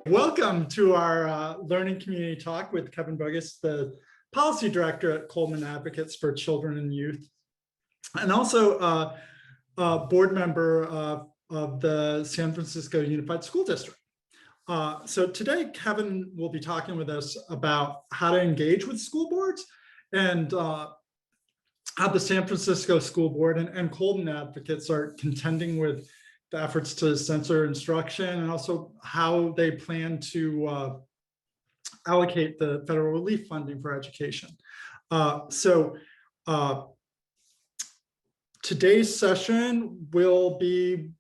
Welcome to our Learning Community Talk with Kevine Boggess, the Policy Director at Coleman Advocates for Children and Youth, and also a board member of the San Francisco Unified School District. So today, Kevine will be talking with us about how to engage with school boards and how the San Francisco School Board and Coleman Advocates are contending with the efforts to censor instruction, and also how they plan to allocate the federal relief funding for education. Today's session will be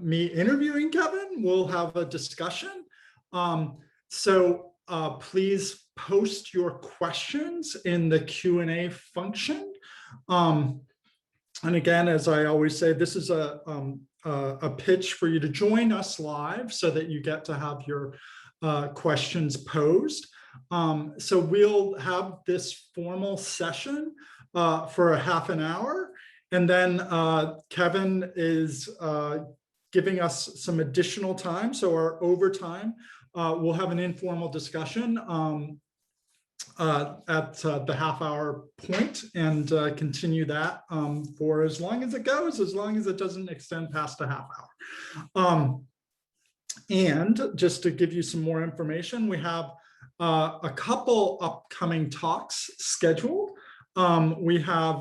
me interviewing Kevine. We'll have a discussion. Please post your questions in the Q&A function. And again, as I always say, this is a pitch for you to join us live so that you get to have your questions posed. So we'll have this formal session for a half an hour, and then Kevine is giving us some additional time. So our overtime, we'll have an informal discussion at the half-hour point, and continue that for as long as it goes, as long as it doesn't extend past a half hour. And just to give you some more information, we have a couple upcoming talks scheduled. We have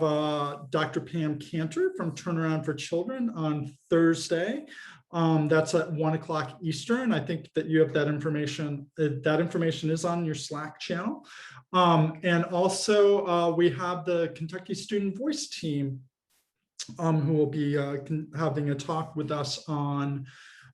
Dr. Pam Cantor from Turnaround for Children on Thursday. That's at 1 o'clock Eastern. I think that you have that information. That information is on your Slack channel. And also we have the Kentucky Student Voice team who will be having a talk with us on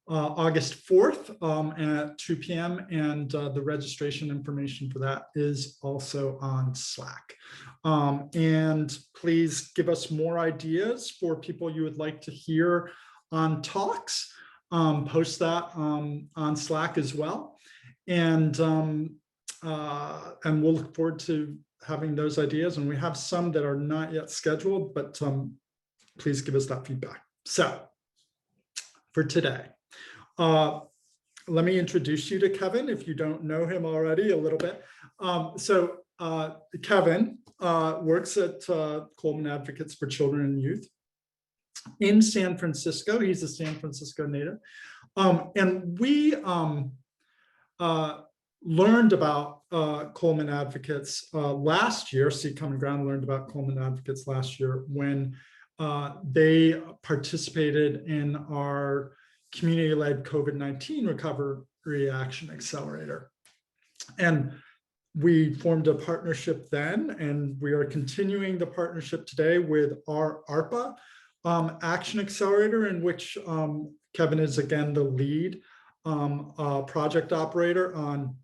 August 4th at 2 p.m. And the registration information for that is also on Slack. And please give us more ideas for people you would like to hear on talks. Post that on Slack as well. And we'll look forward to having those ideas. And we have some that are not yet scheduled, but please give us that feedback. So for today, let me introduce you to Kevine if you don't know him already a little bit. Kevine works at Coleman Advocates for Children and Youth in San Francisco. He's a San Francisco native. And we learned about Coleman Advocates last year. See Common Ground learned about Coleman Advocates last year when they participated in our community-led COVID-19 Recovery Action Accelerator. And we formed a partnership then, and we are continuing the partnership today with our ARPA Action Accelerator, in which Kevine is again the lead project operator on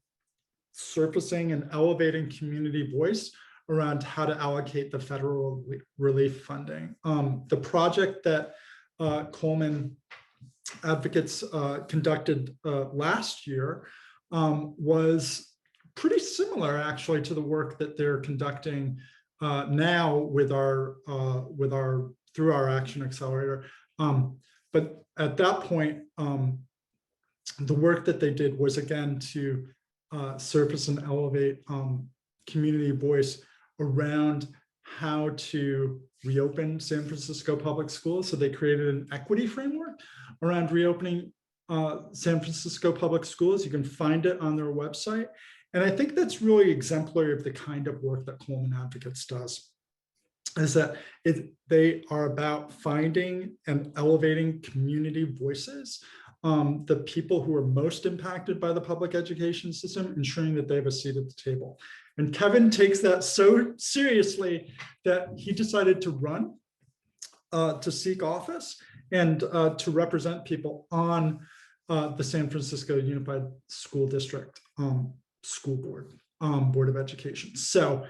surfacing and elevating community voice around how to allocate the federal relief funding. The project that Coleman Advocates conducted last year was pretty similar actually to the work that they're conducting now with our through our Action Accelerator. But at that point, the work that they did was again to surface and elevate community voice around how to reopen San Francisco public schools. So they created an equity framework around reopening San Francisco public schools. You can find it on their website. And I think that's really exemplary of the kind of work that Coleman Advocates does, is that they are about finding and elevating community voices, the people who are most impacted by the public education system, ensuring that they have a seat at the table. And Kevine takes that so seriously that he decided to run to seek office and to represent people on the San Francisco Unified School District School Board, Board of Education. So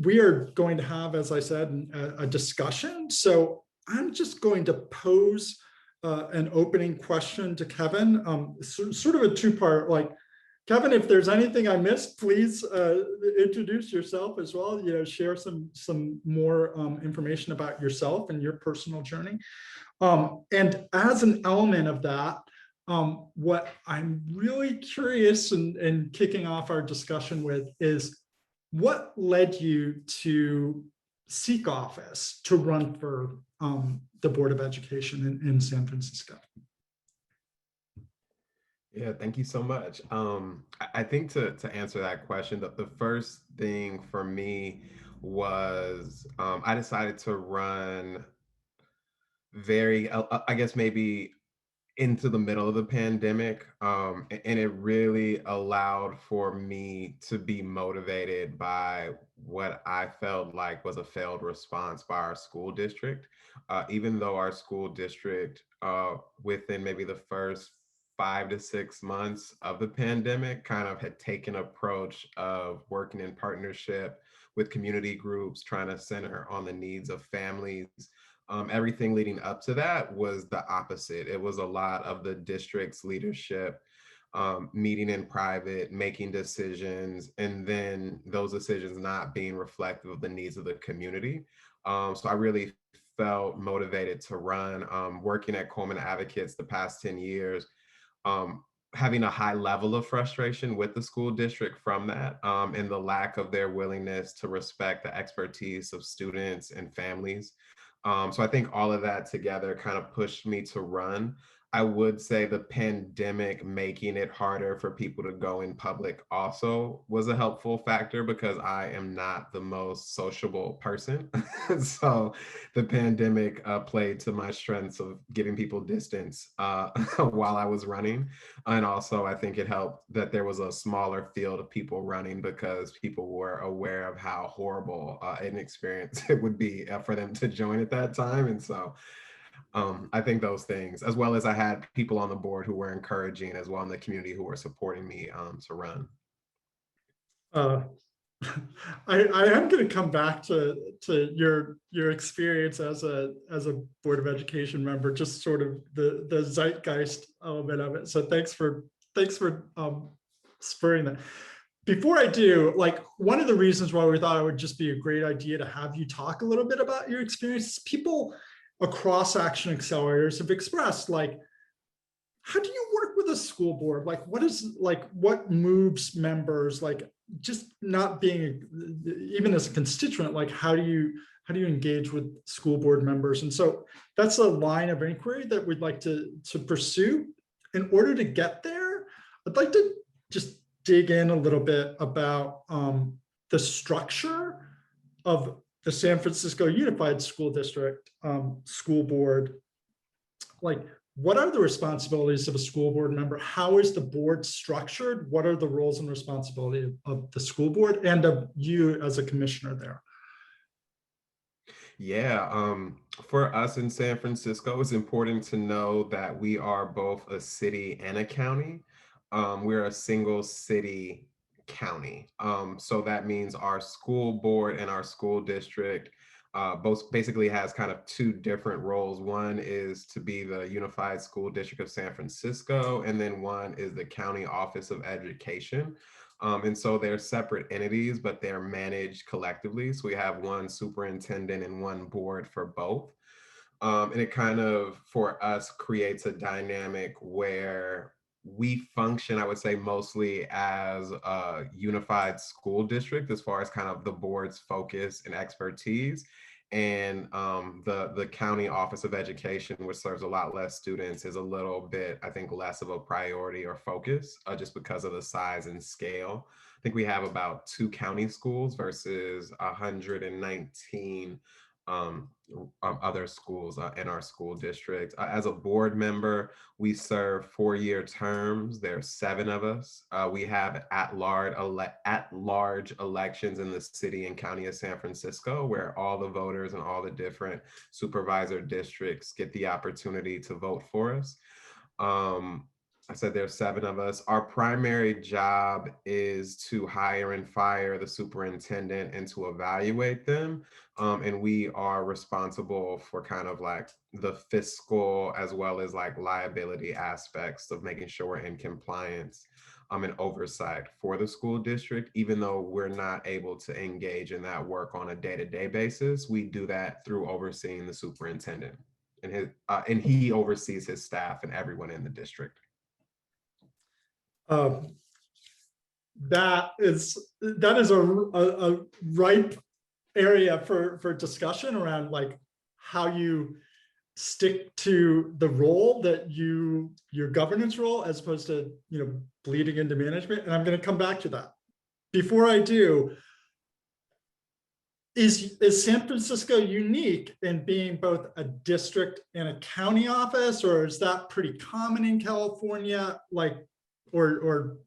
we are going to have, as I said, a discussion. So I'm just going to pose an opening question to Kevine, sort of a two-part, like, Kevine, if there's anything I missed, please introduce yourself as well. You know, share some more information about yourself and your personal journey. And as an element of that, What I'm really curious and kicking off our discussion with is what led you to seek office to run for the Board of Education in San Francisco? Yeah, thank you so much. I think to answer that question, the first thing for me was I decided to run I guess maybe into the middle of the pandemic. And it really allowed for me to be motivated by what I felt like was a failed response by our school district. Even though our school district, within maybe the first 5 to 6 months of the pandemic, kind of had taken approach of working in partnership with community groups, trying to center on the needs of families. Everything leading up to that was the opposite. It was a lot of the district's leadership meeting in private, making decisions, and then those decisions not being reflective of the needs of the community. So I really felt motivated to run. Working at Coleman Advocates the past 10 years, um, having a high level of frustration with the school district from that, and the lack of their willingness to respect the expertise of students and families. So I think all of that together kind of pushed me to run. I would say the pandemic making it harder for people to go in public also was a helpful factor because I am not the most sociable person. So the pandemic played to my strengths of giving people distance while I was running. And also, I think it helped that there was a smaller field of people running because people were aware of how horrible an experience it would be for them to join at that time. And so I think those things, as well as I had people on the board who were encouraging as well in the community who were supporting me to run. Uh, I am going to come back to your experience as a Board of Education member, just sort of the zeitgeist element of it. So thanks for spurring that. Before I do, like one of the reasons why we thought it would just be a great idea to have you talk a little bit about your experience, people across Action Accelerators have expressed like, how do you work with a school board? Like, what moves members, like just not being, even as a constituent, like how do you engage with school board members? And so that's a line of inquiry that we'd like to pursue. In order to get there, I'd like to just dig in a little bit about the structure of the San Francisco Unified School District school board. Like, what are the responsibilities of a school board member? How is the board structured? What are the roles and responsibility of the school board and of you as a commissioner there? Yeah, for us in San Francisco, it's important to know that we are both a city and a county. We're a single city county. So that means our school board and our school district both basically has kind of two different roles. One is to be the Unified School District of San Francisco, and then one is the County Office of Education. And so they're separate entities, but they're managed collectively. So we have one superintendent and one board for both. And it kind of, for us, creates a dynamic where we function, I would say, mostly as a unified school district as far as kind of the board's focus and expertise. And the county office of education, which serves a lot less students, is a little bit, I think, less of a priority or focus just because of the size and scale. I think we have about 2 county schools versus 119 um, other schools in our school district. As a board member, we serve 4-year terms. There are 7 of us. We have at-large elections in the city and county of San Francisco, where all the voters and all the different supervisor districts get the opportunity to vote for us. Um, I said there's 7 of us. Our primary job is to hire and fire the superintendent and to evaluate them. And we are responsible for kind of like the fiscal as well as like liability aspects of making sure we're in compliance and oversight for the school district. Even though we're not able to engage in that work on a day-to-day basis, we do that through overseeing the superintendent and he oversees his staff and everyone in the district. Um, that is a ripe area for discussion around like how you stick to the role that your governance role as opposed to bleeding into management. And I'm going to come back to that. Before I do, is San Francisco unique in being both a district and a county office, or is that pretty common in California? Like, or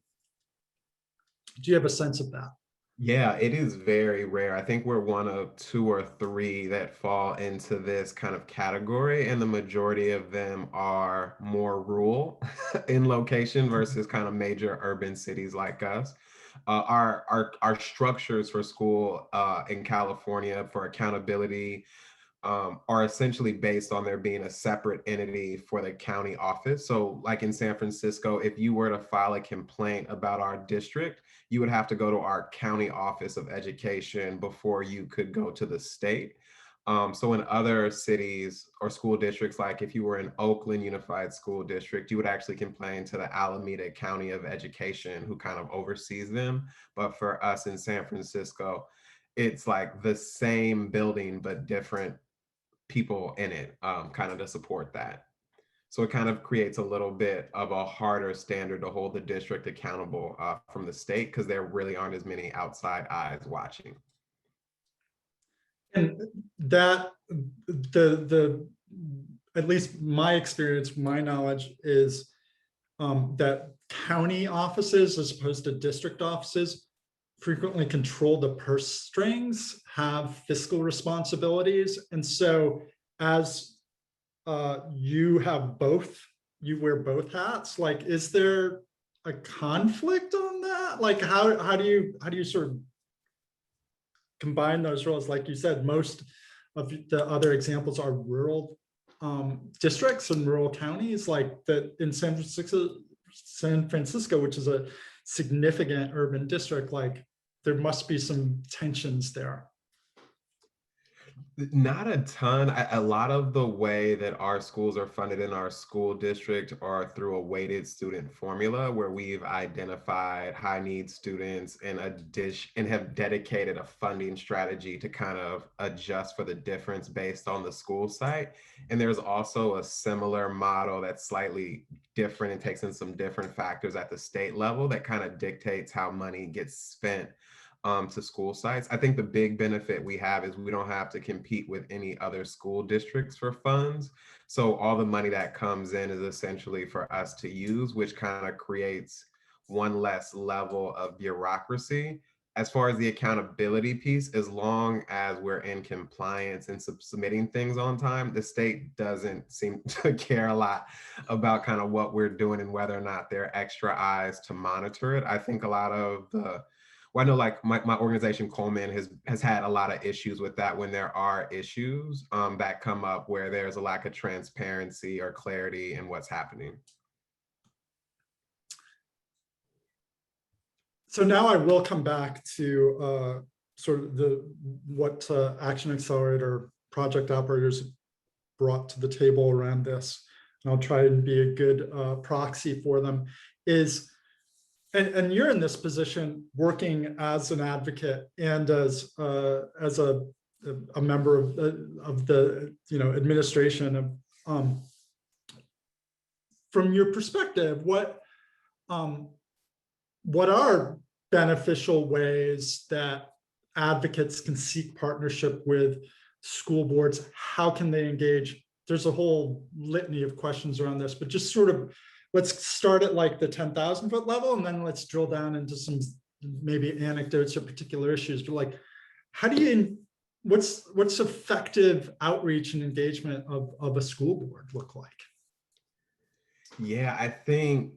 do you have a sense of that? Yeah, it is very rare. I think we're one of two or three that fall into this kind of category, and the majority of them are more rural in location versus kind of major urban cities like us. Our structures for school in California for accountability are essentially based on there being a separate entity for the county office. So like in San Francisco, if you were to file a complaint about our district, you would have to go to our county office of education before you could go to the state. So in other cities or school districts, like if you were in Oakland Unified School District, you would actually complain to the Alameda County of Education, who kind of oversees them. But for us in San Francisco, it's like the same building, but different people in it kind of to support that. So it kind of creates a little bit of a harder standard to hold the district accountable from the state because there really aren't as many outside eyes watching. And that the at least my experience, my knowledge is that county offices as opposed to district offices frequently control the purse strings, have fiscal responsibilities. And so as you have both, you wear both hats, like, is there a conflict on that? Like, how do you sort of combine those roles? Like you said, most of the other examples are rural districts and rural counties, like that in San Francisco, which is a significant urban district, like there must be some tensions there. Not a ton. A lot of the way that our schools are funded in our school district are through a weighted student formula where we've identified high need students and have dedicated a funding strategy to kind of adjust for the difference based on the school site. And there's also a similar model that's slightly different and takes in some different factors at the state level that kind of dictates how money gets spent to school sites. I think the big benefit we have is we don't have to compete with any other school districts for funds. So all the money that comes in is essentially for us to use, which kind of creates one less level of bureaucracy. As far as the accountability piece, as long as we're in compliance and submitting things on time, the state doesn't seem to care a lot about kind of what we're doing and whether or not there are extra eyes to monitor it. I think a lot of well, I know like my organization Coleman has had a lot of issues with that when there are issues that come up where there's a lack of transparency or clarity in what's happening. So now I will come back to sort of what Action Accelerator project operators brought to the table around this. And I'll try and be a good proxy for them. And you're in this position working as an advocate and as a member of the administration. From your perspective, what are beneficial ways that advocates can seek partnership with school boards? How can they engage? There's a whole litany of questions around this, but just sort of let's start at like the 10,000 foot level, and then let's drill down into some maybe anecdotes or particular issues. But like, how do you, what's effective outreach and engagement of a school board look like? Yeah, I think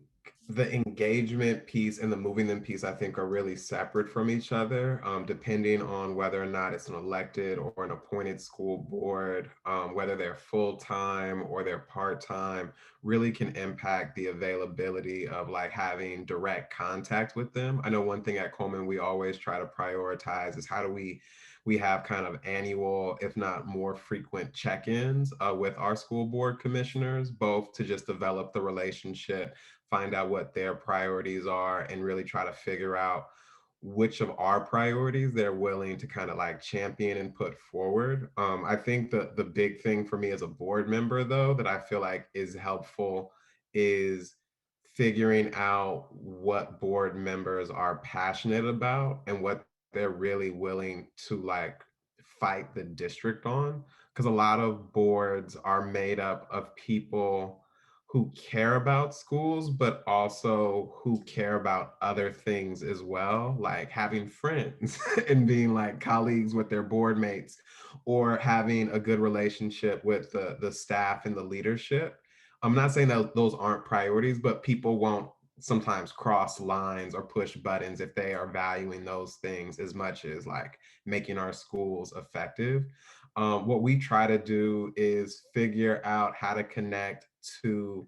the engagement piece and the moving them piece, I think, are really separate from each other, depending on whether or not it's an elected or an appointed school board, whether they're full-time or they're part-time, really can impact the availability of like having direct contact with them. I know one thing at Coleman we always try to prioritize is how do we have kind of annual, if not more frequent check-ins with our school board commissioners, both to just develop the relationship find out what their priorities are, and really try to figure out which of our priorities they're willing to kind of like champion and put forward. I think the big thing for me as a board member, though, that I feel like is helpful is figuring out what board members are passionate about and what they're really willing to like fight the district on. Because a lot of boards are made up of people who care about schools, but also who care about other things as well, like having friends and being like colleagues with their board mates, or having a good relationship with the staff and the leadership. I'm not saying that those aren't priorities, but people won't sometimes cross lines or push buttons if they are valuing those things as much as like making our schools effective. What we try to do is figure out how to connect to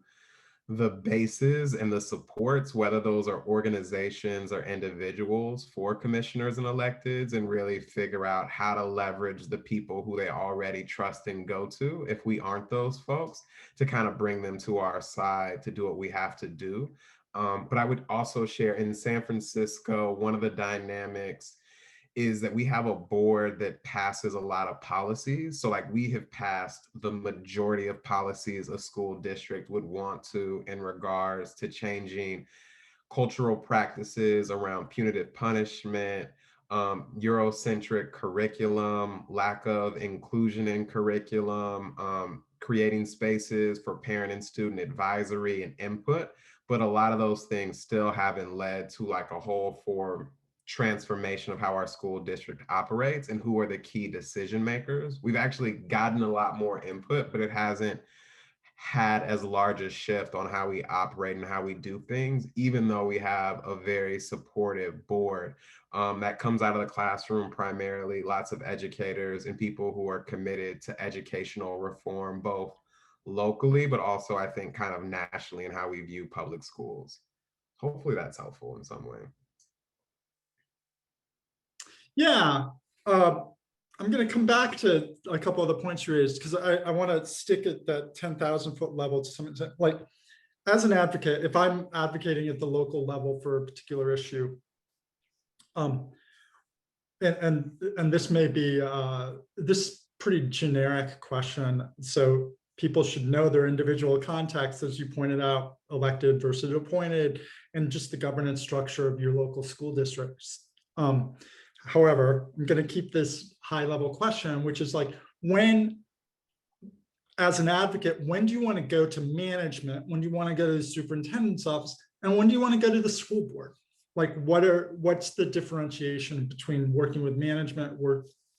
the bases and the supports, whether those are organizations or individuals for commissioners and electeds, and really figure out how to leverage the people who they already trust and go to, if we aren't those folks, to kind of bring them to our side to do what we have to do. But I would also share in San Francisco, one of the dynamics is that we have a board that passes a lot of policies. So like we have passed the majority of policies a school district would want to in regards to changing cultural practices around punitive punishment, Eurocentric curriculum, lack of inclusion in curriculum, creating spaces for parent and student advisory and input. But a lot of those things still haven't led to like a whole form transformation of how our school district operates and who are the key decision makers. We've actually gotten a lot more input, but it hasn't had as large a shift on how we operate and how we do things, even though we have a very supportive board that comes out of the classroom primarily, lots of educators and people who are committed to educational reform, both locally, but also I think kind of nationally in how we view public schools. Hopefully that's helpful in some way. Yeah. Uh, I'm going to come back to a couple of the points you raised because I want to stick at that 10,000 foot level to some extent. Like, as an advocate, if I'm advocating at the local level for a particular issue, um, and this may be this pretty generic question, so people should know their individual context, as you pointed out, elected versus appointed, and just the governance structure of your local school districts. However, I'm going to keep this high level question, which is like, when, as an advocate, when do you want to go to management? When do you want to go to the superintendent's office? And when do you want to go to the school board? Like, what's the differentiation between working with management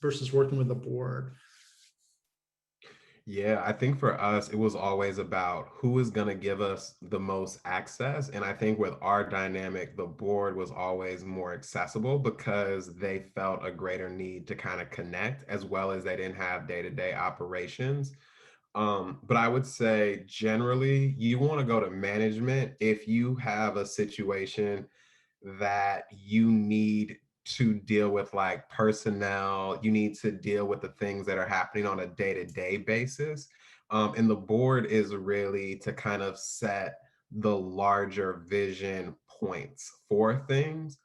versus working with the board? Yeah, I think for us, it was always about who is going to give us the most access. And I think with our dynamic, the board was always more accessible because they felt a greater need to kind of connect, as well as they didn't have day-to-day operations. But I would say generally, you want to go to management if you have a situation that you need to deal with like personnel, you need to deal with the things that are happening on a day-to-day basis. And the board is really to kind of set the larger vision points for things,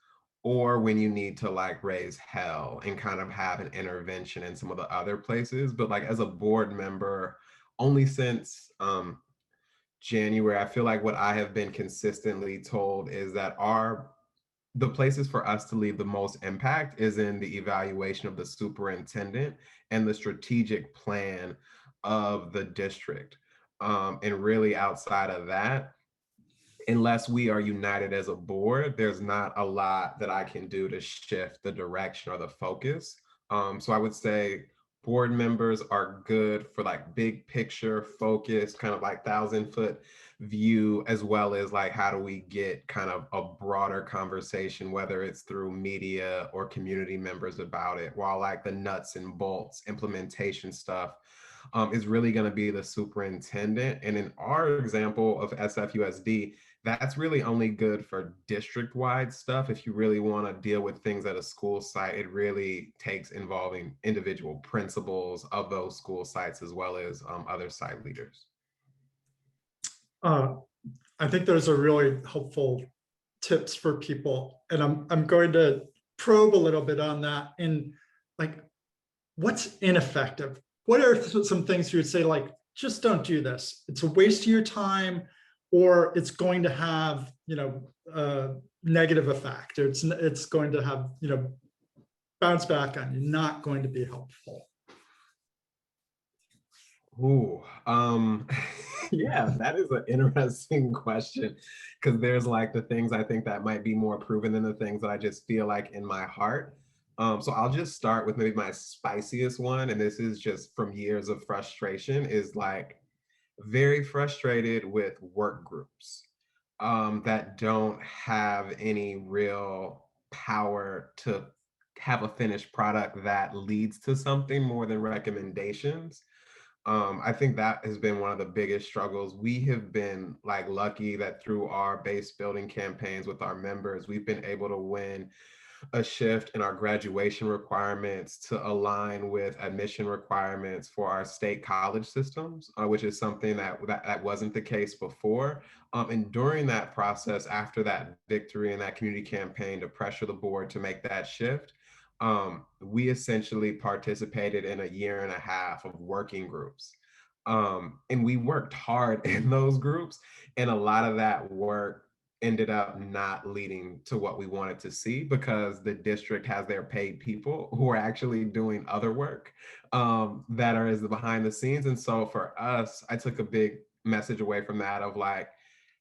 or when you need to like raise hell and kind of have an intervention in some of the other places. But like as a board member, only since January, I feel like what I have been consistently told is that the places for us to leave the most impact is in the evaluation of the superintendent and the strategic plan of the district. And really outside of that, unless we are united as a board, there's not a lot that I can do to shift the direction or the focus. So I would say board members are good for like big picture focus, kind of like 1,000 foot view, as well as like how do we get kind of a broader conversation, whether it's through media or community members about it, while like the nuts and bolts implementation stuff is really going to be the superintendent. And in our example of SFUSD, that's really only good for district-wide stuff. If you really want to deal with things at a school site, it really takes involving individual principals of those school sites as well as other site leaders. Uh, I think those are really helpful tips for people. And I'm going to probe a little bit on that in like, what's ineffective? What are some things you would say, like, just don't do this. It's a waste of your time, or it's going to have, a negative effect. It's going to have, bounce back on you, not going to be helpful. Ooh, yeah, that is an interesting question, because there's like the things I think that might be more proven than the things that I just feel like in my heart. So I'll just start with maybe my spiciest one, and this is just from years of frustration, is like very frustrated with work groups that don't have any real power to have a finished product that leads to something more than recommendations. I think that has been one of the biggest struggles. We have been like lucky that through our base building campaigns with our members, we've been able to win a shift in our graduation requirements to align with admission requirements for our state college systems, which is something that wasn't the case before. And during that process, after that victory and that community campaign to pressure the board to make that shift, we essentially participated in a year and a half of working groups. And we worked hard in those groups, and a lot of that work ended up not leading to what we wanted to see, because the district has their paid people who are actually doing other work that are as the behind the scenes. And so for us, I took a big message away from that of like,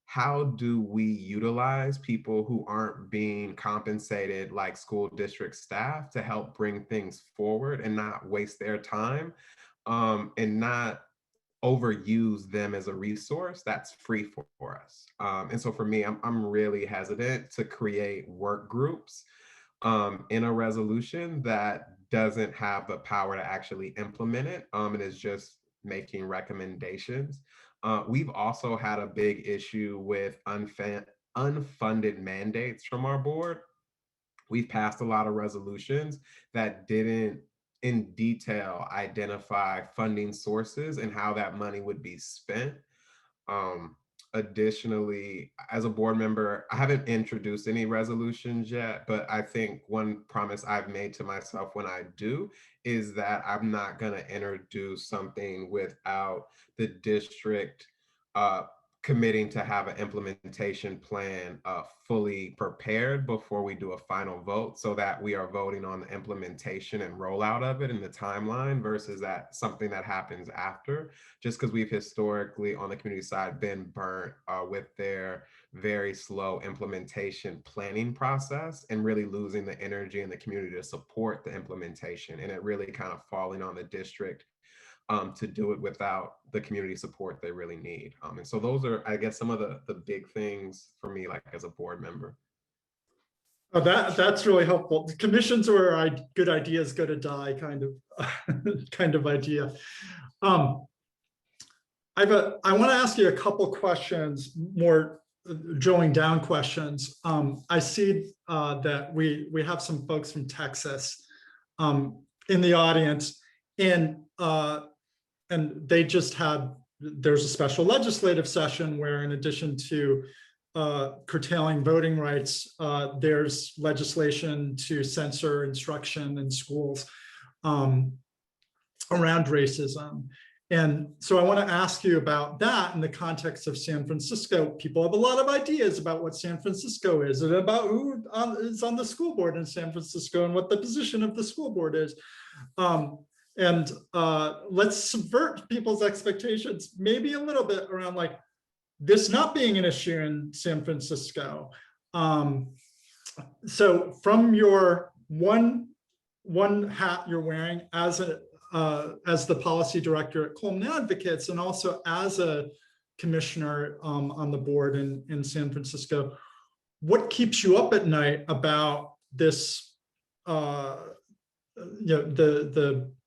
how do we utilize people who aren't being compensated like school district staff to help bring things forward and not waste their time, and not overuse them as a resource that's free for us. And so for me, I'm really hesitant to create work groups in a resolution that doesn't have the power to actually implement it, and is just making recommendations. We've also had a big issue with unfunded mandates from our board. We've passed a lot of resolutions that didn't in detail identify funding sources and how that money would be spent. Um, Additionally, as a board member, I haven't introduced any resolutions yet, but I think one promise I've made to myself when I do is that I'm not going to introduce something without the district uh, committing to have an implementation plan fully prepared before we do a final vote, so that we are voting on the implementation and rollout of it in the timeline versus that something that happens after, just because we've historically on the community side been burnt with their very slow implementation planning process and really losing the energy in the community to support the implementation, and it really kind of falling on the district to do it without the community support they really need. And so those are, I guess, some of the big things for me, like as a board member. Oh, that's really helpful. The commissions are good ideas go to die kind of kind of idea. I want to ask you a couple questions, more drilling down questions. I see that we have some folks from Texas in the audience, and they just there's a special legislative session where, in addition to curtailing voting rights, there's legislation to censor instruction in schools around racism. And so I want to ask you about that in the context of San Francisco. People have a lot of ideas about what San Francisco is, and about who is on the school board in San Francisco and what the position of the school board is. And let's subvert people's expectations maybe a little bit around like this not being an issue in San Francisco. So from your one hat you're wearing as the policy director at Coleman Advocates, and also as a commissioner on the board in San Francisco, what keeps you up at night about this?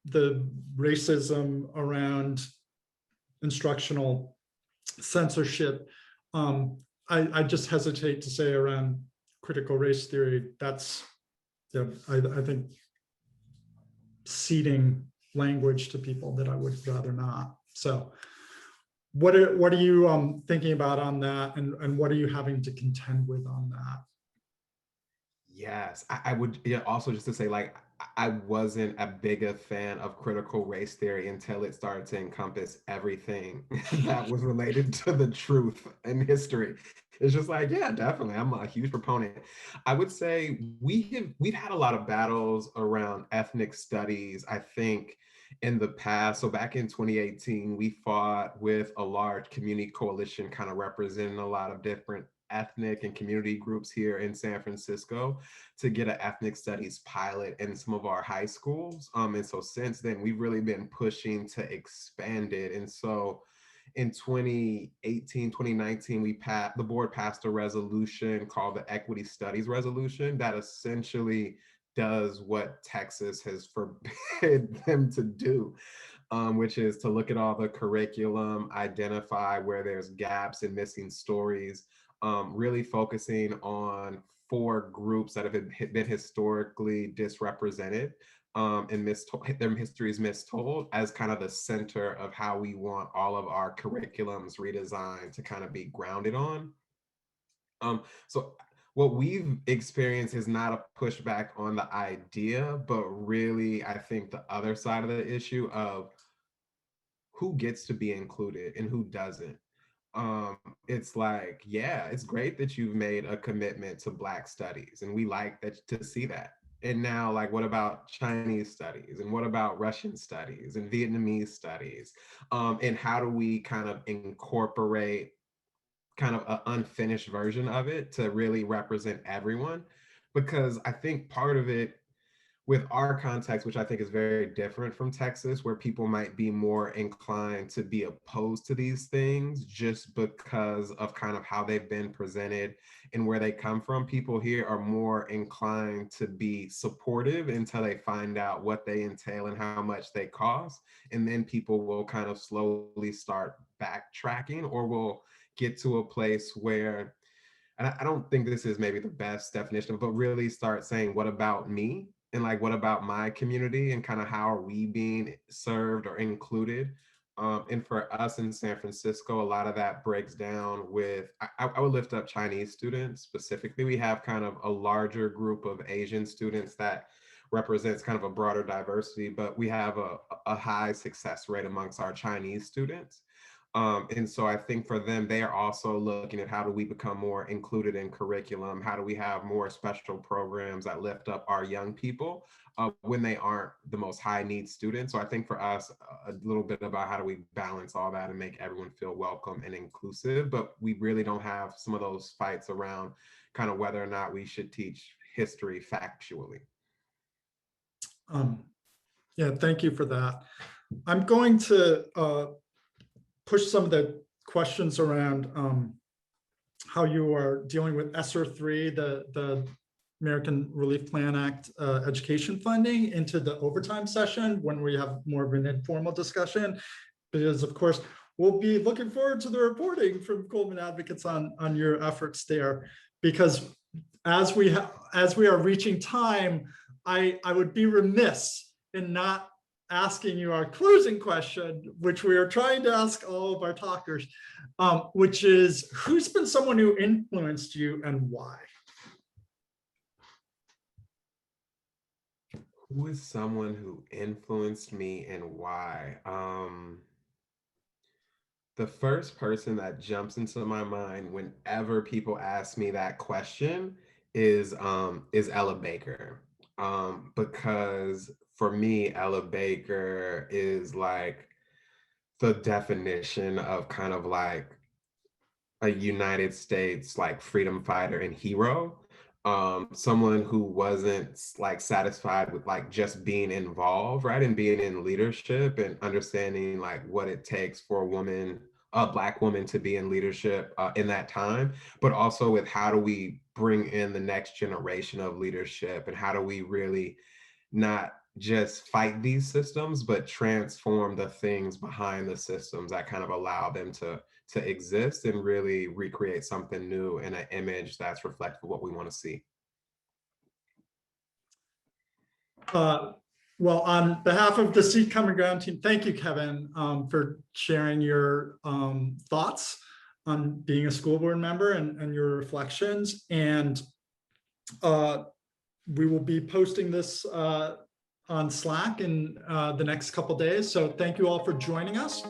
The racism around instructional censorship. I just hesitate to say around critical race theory. That's, I think, ceding language to people that I would rather not. So what are you thinking about on that, and what are you having to contend with on that? Yes, I would, yeah, also just to say, like, I wasn't a big a fan of critical race theory until it started to encompass everything that was related to the truth and history. It's just like, yeah, definitely. I'm a huge proponent. I would say we've had a lot of battles around ethnic studies, I think, in the past. So back in 2018, we fought with a large community coalition kind of representing a lot of different ethnic and community groups here in San Francisco to get an ethnic studies pilot in some of our high schools. And so since then, we've really been pushing to expand it. And so in 2018, 2019, the board passed a resolution called the Equity Studies Resolution that essentially does what Texas has forbid them to do, which is to look at all the curriculum, identify where there's gaps and missing stories, really focusing on 4 groups that have been historically disrepresented, and their histories mistold as kind of the center of how we want all of our curriculums redesigned to kind of be grounded on. So what we've experienced is not a pushback on the idea, but really, I think the other side of the issue of who gets to be included and who doesn't. It's like, yeah, it's great that you've made a commitment to Black studies, and we like that to see that. And now, like, what about Chinese studies, and what about Russian studies and Vietnamese studies? And how do we kind of incorporate kind of an unfinished version of it to really represent everyone? Because I think part of it with our context, which I think is very different from Texas, where people might be more inclined to be opposed to these things just because of kind of how they've been presented and where they come from. People here are more inclined to be supportive until they find out what they entail and how much they cost. And then people will kind of slowly start backtracking, or will get to a place where, and I don't think this is maybe the best definition, but really start saying, what about me? And like, what about my community? And kind of how are we being served or included? And for us in San Francisco, a lot of that breaks down with, I would lift up Chinese students specifically. We have kind of a larger group of Asian students that represents kind of a broader diversity, but we have a high success rate amongst our Chinese students. And so I think for them, they are also looking at how do we become more included in curriculum? How do we have more special programs that lift up our young people when they aren't the most high need students? So I think for us, a little bit about how do we balance all that and make everyone feel welcome and inclusive, but we really don't have some of those fights around kind of whether or not we should teach history factually. Yeah, thank you for that. I'm going to push some of the questions around how you are dealing with ESSER 3, the American Relief Plan Act education funding, into the overtime session when we have more of an informal discussion, because of course we'll be looking forward to the reporting from Coleman advocates on your efforts there. Because as we are reaching time, I would be remiss in not asking you our closing question, which we are trying to ask all of our talkers, which is, who's been someone who influenced you and why? Who is someone who influenced me and why? The first person that jumps into my mind whenever people ask me that question is Ella Baker. Because for me, Ella Baker is like the definition of kind of like a United States like freedom fighter and hero. Someone who wasn't like satisfied with like just being involved, right? And being in leadership and understanding like what it takes for a Black woman to be in leadership in that time, but also with how do we bring in the next generation of leadership, and how do we really not just fight these systems, but transform the things behind the systems that kind of allow them to exist and really recreate something new in an image that's reflective of what we want to see. Well, on behalf of the Seek Common Ground team, thank you, Kevin, for sharing your thoughts on being a school board member and your reflections. And we will be posting this on Slack in the next couple days. So thank you all for joining us.